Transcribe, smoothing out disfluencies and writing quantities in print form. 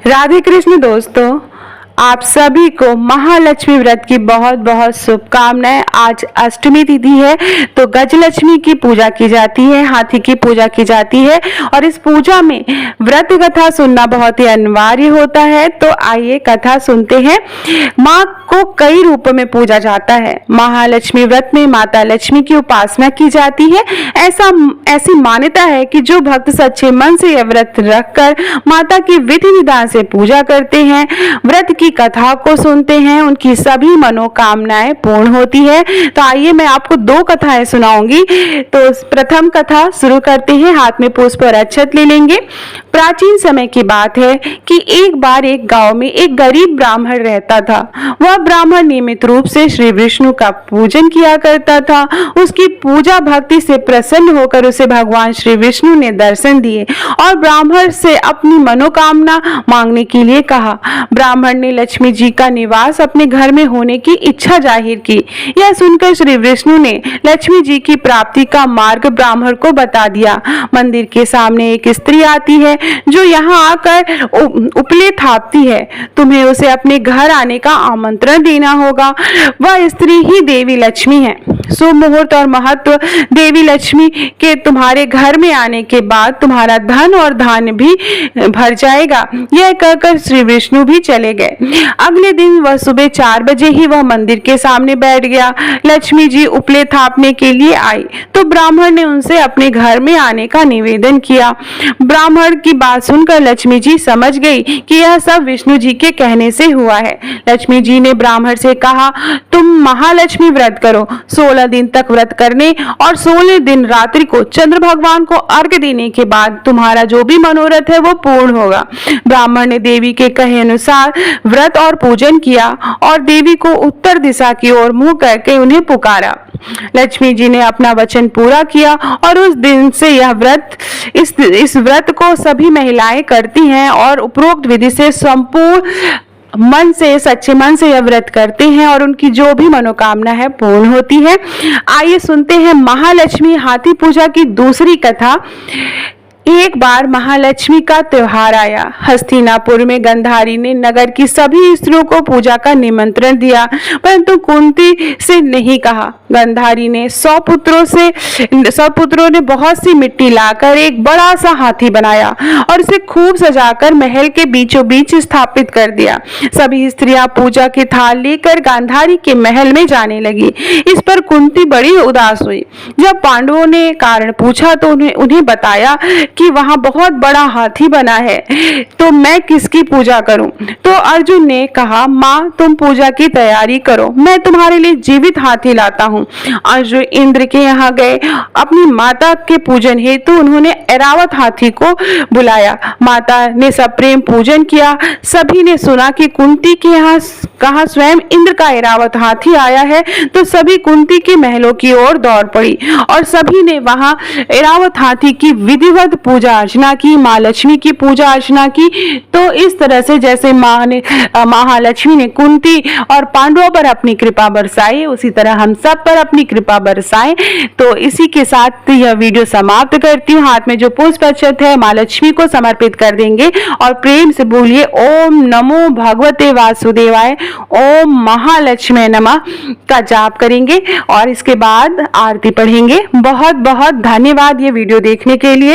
राधे कृष्ण दोस्तों, आप सभी को महालक्ष्मी व्रत की बहुत बहुत शुभकामनाएं। आज अष्टमी तिथि है तो गजलक्ष्मी की पूजा की जाती है, हाथी की पूजा की जाती है और इस पूजा में व्रत कथा सुनना बहुत ही अनिवार्य होता है। तो आइए कथा सुनते हैं। माँ को कई रूपों में पूजा जाता है। महालक्ष्मी व्रत में माता लक्ष्मी की उपासना की जाती है। ऐसी मान्यता है कि जो भक्त सच्चे मन से यह व्रत रखकर माता की विधि विधान से पूजा करते हैं, व्रत की कथा को सुनते हैं, उनकी सभी मनोकामनाएं पूर्ण होती है। तो आइए मैं आपको दो कथाएं सुनाऊंगी। तो प्रथम कथा शुरू करते हैं। हाथ में पुष्प और अक्षत ले लेंगे। प्राचीन समय की बात है कि एक बार एक गांव में एक गरीब ब्राह्मण रहता था। वह ब्राह्मण नियमित रूप से श्री विष्णु का पूजन किया करता था। उसकी पूजा भक्ति से प्रसन्न होकर उसे भगवान श्री विष्णु ने दर्शन दिए और ब्राह्मण से अपनी मनोकामना मांगने के लिए कहा। ब्राह्मण ने लक्ष्मी जी का निवास अपने घर में होने की इच्छा जाहिर की। यह सुनकर श्री विष्णु ने लक्ष्मी जी की प्राप्ति का मार्ग ब्राह्मण को बता दिया। मंदिर के सामने एक स्त्री आती है जो यहाँ आकर उपले थापती है। तुम्हें उसे अपने घर आने का आमंत्रण देना होगा। वह स्त्री ही देवी लक्ष्मी है। शुभ मुहूर्त और महत्व। देवी लक्ष्मी के तुम्हारे घर में आने के बाद तुम्हारा धन और धान्य भी भर जाएगा। यह कहकर श्री विष्णु भी चले गए। अगले दिन वह सुबह 4 बजे ही वह मंदिर के सामने बैठ गया। लक्ष्मी जी उपले थापने के लिए आई तो ब्राह्मण ने उनसे अपने घर में आने का निवेदन किया। ब्राह्मण की बात सुनकर लक्ष्मी जी समझ गई कि यह सब विष्णु जी के कहने से हुआ है। लक्ष्मी जी ने ब्राह्मण से कहा, तुम महालक्ष्मी व्रत करो। 16 दिन तक व्रत करने और 16 दिन रात्रि को चंद्र भगवान को अर्घ्य देने के बाद तुम्हारा जो भी मनोरथ है वो पूर्ण होगा। ब्राह्मण ने देवी के कहे अनुसार व्रत और पूजन किया और देवी को उत्तर दिशा की ओर मुंह करके उन्हें पुकारा। लक्ष्मी जी ने अपना वचन पूरा किया और उस दिन से यह व्रत इस व्रत को सभी महिलाएं करती हैं और उपरोक्त विधि से संपूर्ण मन से, सच्चे मन से यह व्रत करते हैं और उनकी जो भी मनोकामना है पूर्ण होती है। आइए सुनते हैं महालक्ष्मी हाथी पूजा की दूसरी कथा। एक बार महालक्ष्मी का त्योहार आया। हस्तिनापुर में गांधारी ने नगर की सभी स्त्रियों को पूजा का निमंत्रण दिया, परंतु कुंती से नहीं कहा। गांधारी ने 100 पुत्रों ने बहुत सी मिट्टी लाकर एक बड़ा सा हाथी बनाया और उसे खूब सजाकर महल के बीचों बीच स्थापित कर दिया। सभी स्त्रियां पूजा के थाल लेकर गांधारी के महल में जाने लगी। इस पर कुंती बड़ी उदास हुई। जब पांडवों ने कारण पूछा तो उन्हें बताया कि वहां बहुत बड़ा हाथी बना है, तो मैं किसकी पूजा करूं? तो अर्जुन ने कहा, माँ तुम पूजा की तैयारी करो, मैं तुम्हारे लिए जीवित हाथी लाता हूं। अर्जुन इंद्र के यहाँ गए। अपनी माता के पूजन हेतु उन्होंने ऐरावत हाथी को बुलाया। माता ने सब प्रेम पूजन किया। सभी ने सुना कि कुंती के यहाँ कहा स्वयं इंद्र का ऐरावत हाथी आया है, तो सभी कुंती के महलों की ओर दौड़ पड़ी और सभी ने वहां ऐरावत हाथी की विधिवत पूजा अर्चना की, माँ लक्ष्मी की पूजा अर्चना की। तो इस तरह से जैसे महालक्ष्मी ने कुंती और पांडवों पर अपनी कृपा बरसाई, उसी तरह हम सब पर अपनी कृपा बरसाएं। तो इसी के साथ यह वीडियो समाप्त करती हूँ। हाथ में जो पुष्प अक्षत है माँ लक्ष्मी को समर्पित कर देंगे और प्रेम से बोलिए ओम नमो भगवते वासुदेवाय, ओम महालक्ष्मी नमः का जाप करेंगे और इसके बाद आरती पढ़ेंगे। बहुत बहुत धन्यवाद ये वीडियो देखने के लिए।